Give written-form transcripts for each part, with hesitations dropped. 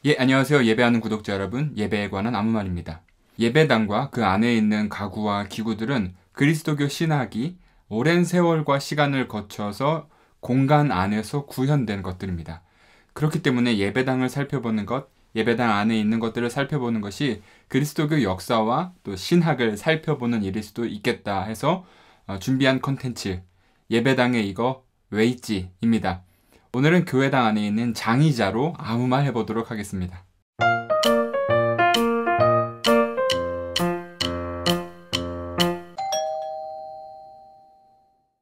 안녕하세요. 예배하는 구독자 여러분, 예배에 관한 아무 말입니다. 예배당과 그 안에 있는 가구와 기구들은 그리스도교 신학이 오랜 세월과 시간을 거쳐서 공간 안에서 구현된 것들입니다. 그렇기 때문에 예배당을 살펴보는 것, 예배당 안에 있는 것들을 살펴보는 것이 그리스도교 역사와 또 신학을 살펴보는 일일 수도 있겠다 해서 준비한 컨텐츠, 예배당에 이거 왜 있지입니다. 오늘은 교회당 안에 있는 장의자로 아무 말 해보도록 하겠습니다.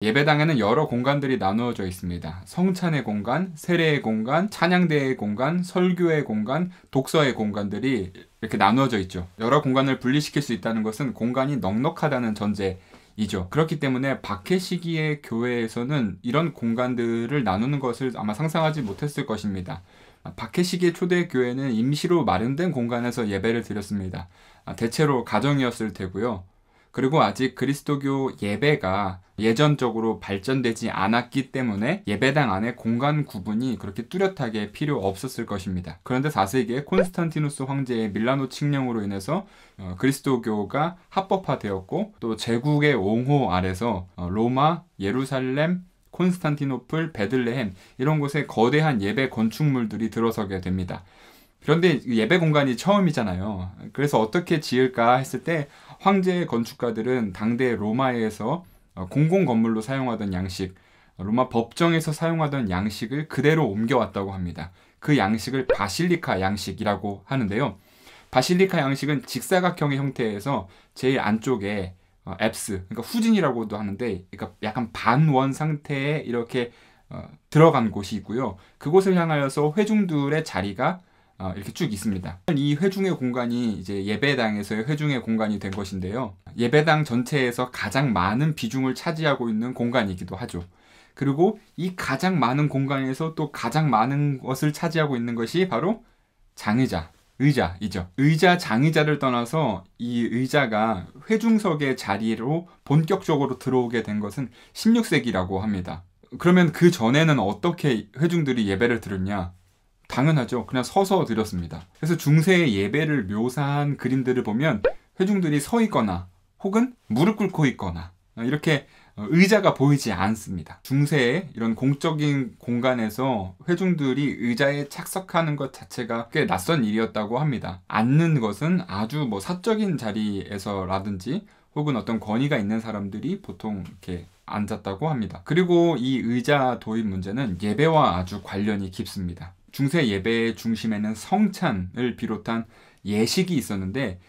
예배당에는 여러 공간들이 나누어져 있습니다. 성찬의 공간, 세례의 공간, 찬양대의 공간, 설교의 공간, 독서의 공간들이 이렇게 나누어져 있죠. 여러 공간을 분리시킬 수 있다는 것은 공간이 넉넉하다는 전제이죠. 그렇기 때문에 박해 시기의 교회에서는 이런 공간들을 나누는 것을 아마 상상하지 못했을 것입니다. 박해 시기의 초대 교회는 임시로 마련된 공간에서 예배를 드렸습니다. 대체로 가정이었을 테고요. 그리고 아직 그리스도교 예배가 예전적으로 발전되지 않았기 때문에 예배당 안에 공간 구분이 그렇게 뚜렷하게 필요 없었을 것입니다. 그런데 4세기에 콘스탄티누스 황제의 밀라노 칙령으로 인해서 그리스도교가 합법화되었고 또 제국의 옹호 아래서 로마, 예루살렘, 콘스탄티노플, 베들레헴 이런 곳에 거대한 예배 건축물들이 들어서게 됩니다. 그런데 예배 공간이 처음이잖아요. 그래서 어떻게 지을까 했을 때 황제의 건축가들은 당대 로마에서 공공 건물로 사용하던 양식, 로마 법정에서 사용하던 양식을 그대로 옮겨왔다고 합니다. 그 양식을 바실리카 양식이라고 하는데요. 바실리카 양식은 직사각형의 형태에서 제일 안쪽에 앱스, 그러니까 후진이라고도 하는데, 그러니까 약간 반원 상태에 이렇게 들어간 곳이 있고요. 그곳을 향하여서 회중들의 자리가 이렇게 쭉 있습니다. 이 회중의 공간이 이제 예배당에서의 회중의 공간이 된 것인데요. 예배당 전체에서 가장 많은 비중을 차지하고 있는 공간이기도 하죠. 그리고 이 가장 많은 공간에서 또 가장 많은 것을 차지하고 있는 것이 바로 장의자, 의자이죠. 의자, 장의자를 떠나서 이 의자가 회중석의 자리로 본격적으로 들어오게 된 것은 16세기라고 합니다. 그러면 그 전에는 어떻게 회중들이 예배를 드렸냐? 당연하죠. 그냥 서서 드렸습니다. 그래서 중세의 예배를 묘사한 그림들을 보면 회중들이 서 있거나 혹은 무릎 꿇고 있거나 이렇게 의자가 보이지 않습니다. 중세의 이런 공적인 공간에서 회중들이 의자에 착석하는 것 자체가 꽤 낯선 일이었다고 합니다. 앉는 것은 아주 사적인 자리에서라든지 혹은 어떤 권위가 있는 사람들이 보통 이렇게 앉았다고 합니다. 그리고 이 의자 도입 문제는 예배와 아주 관련이 깊습니다. 중세 예배의 중심에는 성찬을 비롯한 예식이 있었는데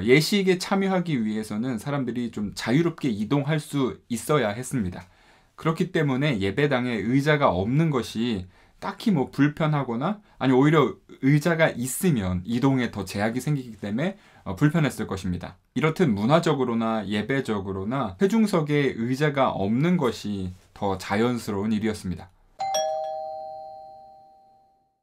예식에 참여하기 위해서는 사람들이 좀 자유롭게 이동할 수 있어야 했습니다. 그렇기 때문에 예배당에 의자가 없는 것이 딱히 불편하거나 아니 오히려 의자가 있으면 이동에 더 제약이 생기기 때문에 불편했을 것입니다. 이렇듯 문화적으로나 예배적으로나 회중석에 의자가 없는 것이 더 자연스러운 일이었습니다.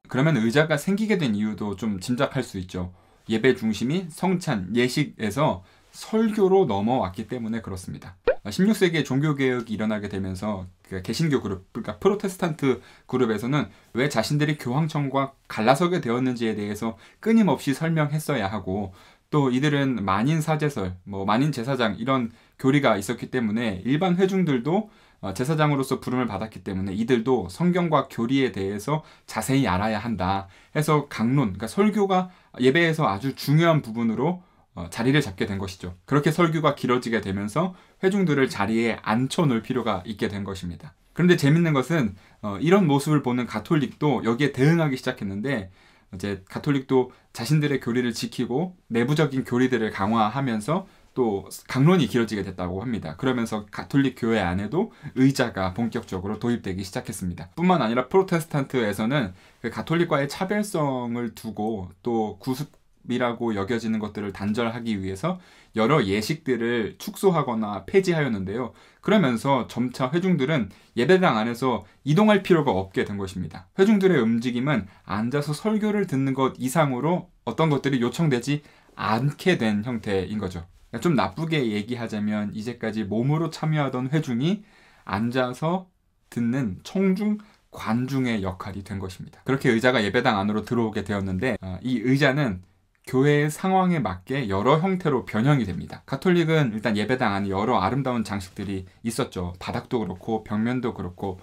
그러면 의자가 생기게 된 이유도 좀 짐작할 수 있죠. 예배 중심이 성찬, 예식에서 설교로 넘어왔기 때문에 그렇습니다. 16세기에 종교개혁이 일어나게 되면서 개신교 그룹, 그러니까 프로테스탄트 그룹에서는 왜 자신들이 교황청과 갈라서게 되었는지에 대해서 끊임없이 설명했어야 하고 또 이들은 만인사제설, 만인제사장 이런 교리가 있었기 때문에 일반 회중들도 제사장으로서 부름을 받았기 때문에 이들도 성경과 교리에 대해서 자세히 알아야 한다 해서 강론, 그러니까 설교가 예배에서 아주 중요한 부분으로 자리를 잡게 된 것이죠. 그렇게 설교가 길어지게 되면서 회중들을 자리에 앉혀놓을 필요가 있게 된 것입니다. 그런데 재밌는 것은 이런 모습을 보는 가톨릭도 여기에 대응하기 시작했는데 이제 가톨릭도 자신들의 교리를 지키고 내부적인 교리들을 강화하면서 또 강론이 길어지게 됐다고 합니다. 그러면서 가톨릭 교회 안에도 의자가 본격적으로 도입되기 시작했습니다. 뿐만 아니라 프로테스탄트에서는 그 가톨릭과의 차별성을 두고 또 구습이라고 여겨지는 것들을 단절하기 위해서 여러 예식들을 축소하거나 폐지하였는데요. 그러면서 점차 회중들은 예배당 안에서 이동할 필요가 없게 된 것입니다. 회중들의 움직임은 앉아서 설교를 듣는 것 이상으로 어떤 것들이 요청되지 않게 된 형태인 거죠. 좀 나쁘게 얘기하자면 이제까지 몸으로 참여하던 회중이 앉아서 듣는 청중 관중의 역할이 된 것입니다. 그렇게 의자가 예배당 안으로 들어오게 되었는데 이 의자는 교회의 상황에 맞게 여러 형태로 변형이 됩니다. 가톨릭은 일단 예배당 안에 여러 아름다운 장식들이 있었죠. 바닥도 그렇고 벽면도 그렇고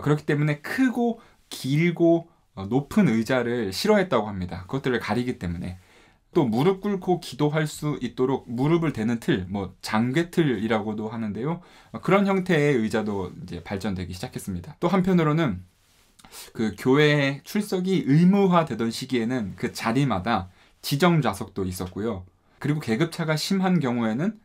그렇기 때문에 크고 길고 높은 의자를 싫어했다고 합니다. 그것들을 가리기 때문에. 또 무릎 꿇고 기도할 수 있도록 무릎을 대는 틀, 장괴틀이라고도 하는데요. 그런 형태의 의자도 이제 발전되기 시작했습니다. 또 한편으로는 그 교회 출석이 의무화되던 시기에는 그 자리마다 지정 좌석도 있었고요. 그리고 계급차가 심한 경우에는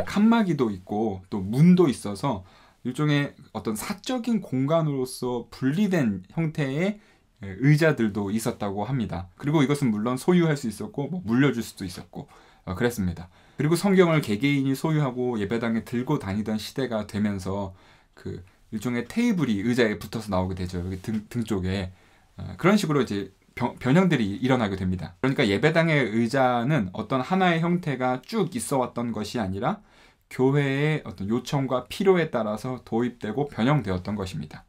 칸막이도 있고 또 문도 있어서 일종의 어떤 사적인 공간으로서 분리된 형태의 의자들도 있었다고 합니다. 그리고 이것은 물론 소유할 수 있었고 물려줄 수도 있었고 그랬습니다. 그리고 성경을 개개인이 소유하고 예배당에 들고 다니던 시대가 되면서 그 일종의 테이블이 의자에 붙어서 나오게 되죠. 여기 등 쪽에. 그런 식으로 이제 변형들이 일어나게 됩니다. 그러니까 예배당의 의자는 어떤 하나의 형태가 쭉 있어 왔던 것이 아니라 교회의 어떤 요청과 필요에 따라서 도입되고 변형되었던 것입니다.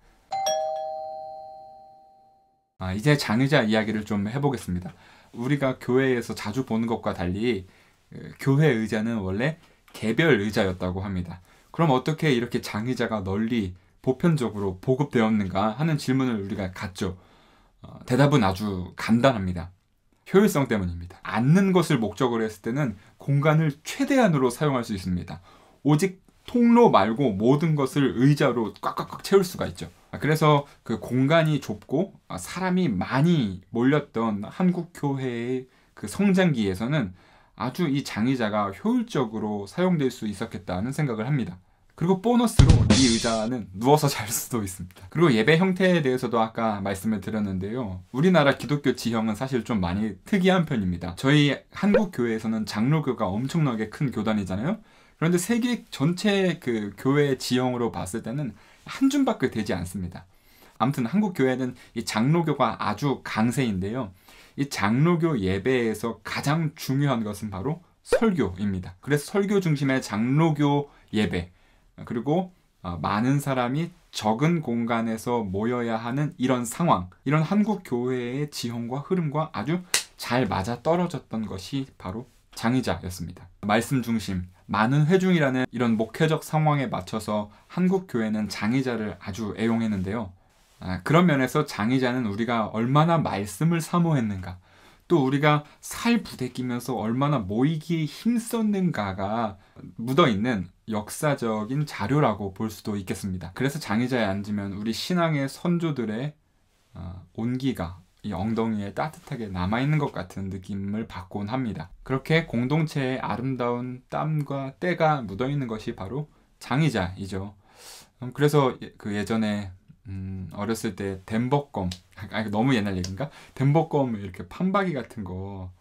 이제 장의자 이야기를 좀 해보겠습니다. 우리가 교회에서 자주 보는 것과 달리 교회 의자는 원래 개별 의자였다고 합니다. 그럼 어떻게 이렇게 장의자가 널리 보편적으로 보급되었는가 하는 질문을 우리가 갖죠. 대답은 아주 간단합니다. 효율성 때문입니다. 앉는 것을 목적으로 했을 때는 공간을 최대한으로 사용할 수 있습니다. 오직 통로 말고 모든 것을 의자로 꽉꽉꽉 채울 수가 있죠. 그래서 그 공간이 좁고 사람이 많이 몰렸던 한국 교회의 그 성장기에서는 아주 이 장의자가 효율적으로 사용될 수 있었겠다는 생각을 합니다. 그리고 보너스로 이 의자는 누워서 잘 수도 있습니다. 그리고 예배 형태에 대해서도 아까 말씀을 드렸는데요. 우리나라 기독교 지형은 사실 좀 많이 특이한 편입니다. 저희 한국 교회에서는 장로교가 엄청나게 큰 교단이잖아요. 그런데 세계 전체 그 교회 지형으로 봤을 때는 한 줌밖에 되지 않습니다. 아무튼 한국 교회는 이 장로교가 아주 강세인데요. 이 장로교 예배에서 가장 중요한 것은 바로 설교입니다. 그래서 설교 중심의 장로교 예배, 그리고 많은 사람이 적은 공간에서 모여야 하는 이런 상황, 이런 한국 교회의 지형과 흐름과 아주 잘 맞아 떨어졌던 것이 바로 장의자였습니다. 말씀 중심, 많은 회중이라는 이런 목회적 상황에 맞춰서 한국 교회는 장의자를 아주 애용했는데요. 그런 면에서 장의자는 우리가 얼마나 말씀을 사모했는가, 또 우리가 살 부대끼면서 얼마나 모이기에 힘썼는가가 묻어있는 역사적인 자료라고 볼 수도 있겠습니다. 그래서 장의자에 앉으면 우리 신앙의 선조들의 온기가 이 엉덩이에 따뜻하게 남아있는 것 같은 느낌을 받곤 합니다. 그렇게 공동체의 아름다운 땀과 때가 묻어있는 것이 바로 장의자이죠. 그래서 그 예전에 어렸을 때 덴버껌, 너무 옛날 얘기인가? 덴버껌 이렇게 판박이 같은 거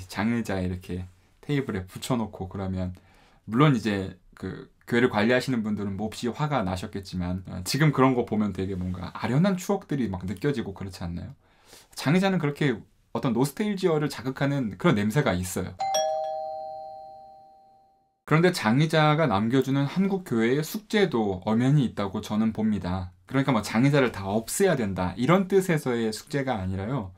장의자에 이렇게 테이블에 붙여놓고 그러면, 물론 이제 그 교회를 관리하시는 분들은 몹시 화가 나셨겠지만 지금 그런 거 보면 되게 뭔가 아련한 추억들이 막 느껴지고 그렇지 않나요? 장의자는 그렇게 어떤 노스텔지어를 자극하는 그런 냄새가 있어요. 그런데 장의자가 남겨주는 한국 교회의 숙제도 엄연히 있다고 저는 봅니다. 그러니까 장의자를 다 없애야 된다 이런 뜻에서의 숙제가 아니라요.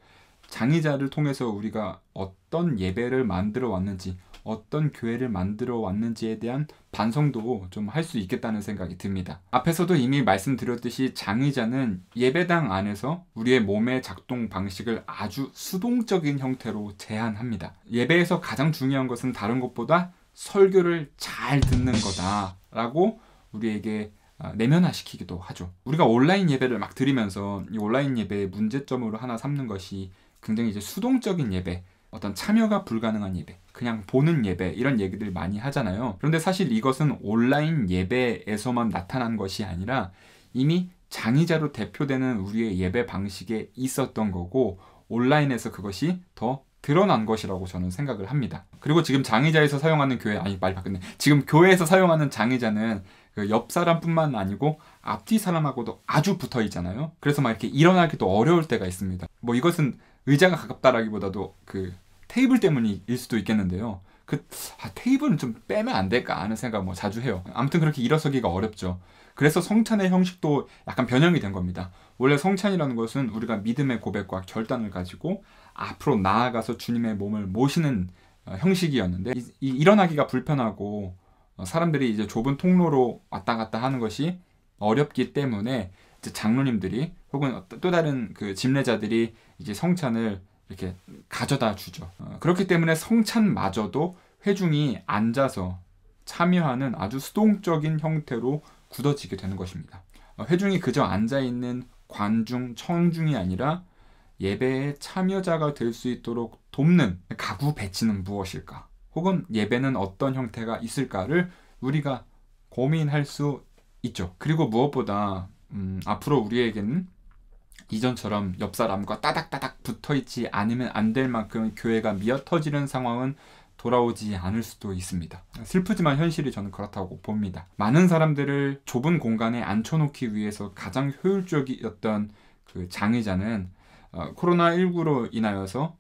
장의자를 통해서 우리가 어떤 예배를 만들어 왔는지, 어떤 교회를 만들어 왔는지에 대한 반성도 좀 할 수 있겠다는 생각이 듭니다. 앞에서도 이미 말씀드렸듯이 장의자는 예배당 안에서 우리의 몸의 작동 방식을 아주 수동적인 형태로 제한합니다. 예배에서 가장 중요한 것은 다른 것보다 설교를 잘 듣는 거다라고 우리에게 내면화시키기도 하죠. 우리가 온라인 예배를 막 드리면서 이 온라인 예배의 문제점으로 하나 삼는 것이 굉장히 이제 수동적인 예배, 어떤 참여가 불가능한 예배, 그냥 보는 예배, 이런 얘기들 많이 하잖아요. 그런데 사실 이것은 온라인 예배에서만 나타난 것이 아니라 이미 장의자로 대표되는 우리의 예배 방식에 있었던 거고, 온라인에서 그것이 더 드러난 것이라고 저는 생각을 합니다. 그리고 지금 장의자에서 사용하는 말이 바뀌었네. 지금 교회에서 사용하는 장의자는 그 옆 사람뿐만 아니고 앞뒤 사람하고도 아주 붙어 있잖아요. 그래서 막 이렇게 일어나기도 어려울 때가 있습니다. 이것은 의자가 가깝다라기보다도 그 테이블 때문일 수도 있겠는데요. 테이블은 좀 빼면 안 될까 하는 생각 자주 해요. 아무튼 그렇게 일어서기가 어렵죠. 그래서 성찬의 형식도 약간 변형이 된 겁니다. 원래 성찬이라는 것은 우리가 믿음의 고백과 결단을 가지고 앞으로 나아가서 주님의 몸을 모시는 형식이었는데 일어나기가 불편하고 사람들이 이제 좁은 통로로 왔다 갔다 하는 것이 어렵기 때문에 이제 장로님들이 혹은 또 다른 그 집례자들이 이제 성찬을 이렇게 가져다 주죠. 그렇기 때문에 성찬마저도 회중이 앉아서 참여하는 아주 수동적인 형태로 굳어지게 되는 것입니다. 회중이 그저 앉아있는 관중, 청중이 아니라 예배의 참여자가 될 수 있도록 돕는 가구 배치는 무엇일까? 혹은 예배는 어떤 형태가 있을까를 우리가 고민할 수 있죠. 그리고 무엇보다 앞으로 우리에게는 이전처럼 옆 사람과 따닥따닥 붙어있지 않으면 안 될 만큼 교회가 미어터지는 상황은 돌아오지 않을 수도 있습니다. 슬프지만 현실이 저는 그렇다고 봅니다. 많은 사람들을 좁은 공간에 앉혀놓기 위해서 가장 효율적이었던 그 장의자는 코로나19로 인하여서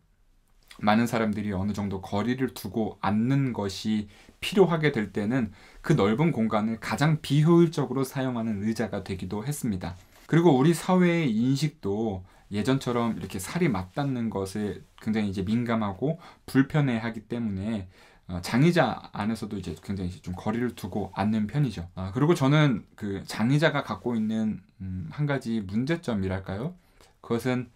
많은 사람들이 어느 정도 거리를 두고 앉는 것이 필요하게 될 때는 그 넓은 공간을 가장 비효율적으로 사용하는 의자가 되기도 했습니다. 그리고 우리 사회의 인식도 예전처럼 이렇게 살이 맞닿는 것에 굉장히 이제 민감하고 불편해하기 때문에 장의자 안에서도 이제 굉장히 좀 거리를 두고 앉는 편이죠. 그리고 저는 그 장의자가 갖고 있는 한 가지 문제점이랄까요? 그것은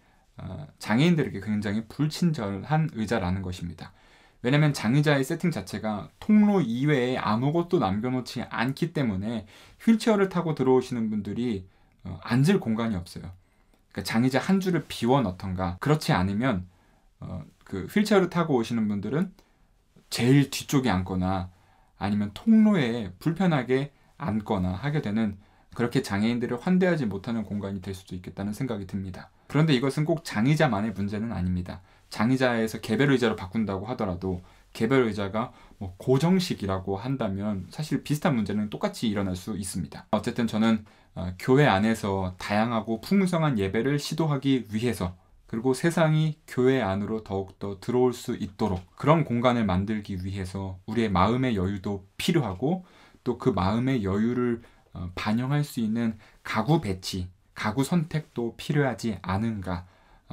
장애인들에게 굉장히 불친절한 의자라는 것입니다. 왜냐하면 장의자의 세팅 자체가 통로 이외에 아무것도 남겨놓지 않기 때문에 휠체어를 타고 들어오시는 분들이 앉을 공간이 없어요. 그러니까 장의자 한 줄을 비워 넣던가, 그렇지 않으면 그 휠체어를 타고 오시는 분들은 제일 뒤쪽에 앉거나 아니면 통로에 불편하게 앉거나 하게 되는, 그렇게 장애인들을 환대하지 못하는 공간이 될 수도 있겠다는 생각이 듭니다. 그런데 이것은 꼭 장의자만의 문제는 아닙니다. 장의자에서 개별 의자로 바꾼다고 하더라도 개별 의자가 뭐 고정식이라고 한다면 사실 비슷한 문제는 똑같이 일어날 수 있습니다. 어쨌든 저는 교회 안에서 다양하고 풍성한 예배를 시도하기 위해서, 그리고 세상이 교회 안으로 더욱더 들어올 수 있도록 그런 공간을 만들기 위해서 우리의 마음의 여유도 필요하고, 또 그 마음의 여유를 반영할 수 있는 가구 배치, 가구 선택도 필요하지 않은가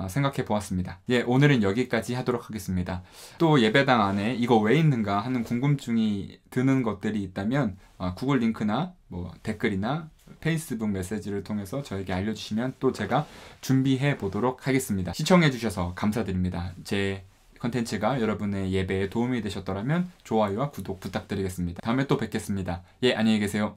생각해 보았습니다. 예, 오늘은 여기까지 하도록 하겠습니다. 또 예배당 안에 이거 왜 있는가 하는 궁금증이 드는 것들이 있다면 구글 링크나 뭐 댓글이나 페이스북 메시지를 통해서 저에게 알려주시면 또 제가 준비해 보도록 하겠습니다. 시청해 주셔서 감사드립니다. 제 컨텐츠가 여러분의 예배에 도움이 되셨더라면 좋아요와 구독 부탁드리겠습니다. 다음에 또 뵙겠습니다. 예, 안녕히 계세요.